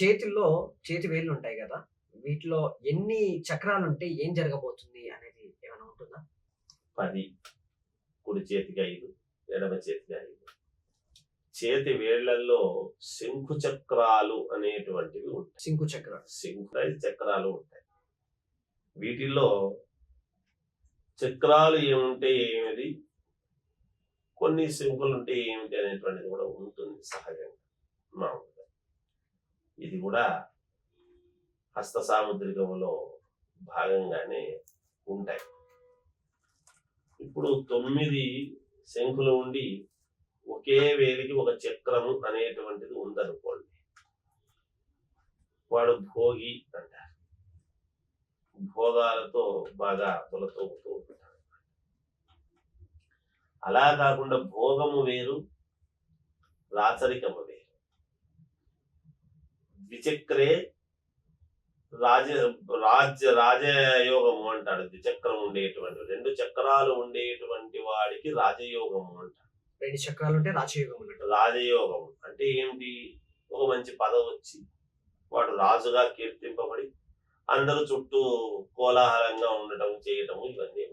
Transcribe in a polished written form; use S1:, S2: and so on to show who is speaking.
S1: చేతుల్లో చేతి వేళ్ళు ఉంటాయి గదా! వీటిలో ఎన్ని చక్రాలుంటే ఏం జరగబోతుంది అనేది ఏమైనా ఉంటుందా?
S2: 10 కుడి చేతికి 5 ఎడమ చేతికి 5 చేతి వేళ్లల్లో శంకు చక్రాలు అనేటువంటివి ఉంటాయి.
S1: సింకు చక్రాలు.
S2: శంకు చక్రాలు ఉంటాయి. వీటిల్లో చక్రాలు ఏముంటే ఏమిటి, కొన్ని శంకులు ఉంటే ఏమిటి అనేటువంటిది కూడా ఉంటుంది సహజంగా మామూలుగా. ఇది కూడా హస్త సాముద్రికములో భాగంగానే ఉంటాయి. ఇప్పుడు 9 శంకులు ఉండి ఒకే వేలికి ఒక చక్రము అనేటువంటిది ఉందనుకోండి, వాడు భోగి అంటారు. భోగాలతో బాగా తొలతూగుతూ ఉంటాడు. అలా కాకుండా భోగము వేరు, రాచరికము వేరు. ద్విచక్రే రాజయోగము అంటాడు. ద్విచక్రం ఉండేటువంటి 2 చక్రాలు ఉండేటువంటి వాడికి రాజయోగము అంటాడు.
S1: 2 చక్రాలుంటే రాజయోగం అన్నట్టు.
S2: రాజయోగం అంటే ఏమిటి? ఒక మంచి పదవి వచ్చి వాడు రాజుగా కీర్తింపబడి అందరూ చుట్టూ కోలాహలంగా ఉండటం చేయటము ఇవన్నీ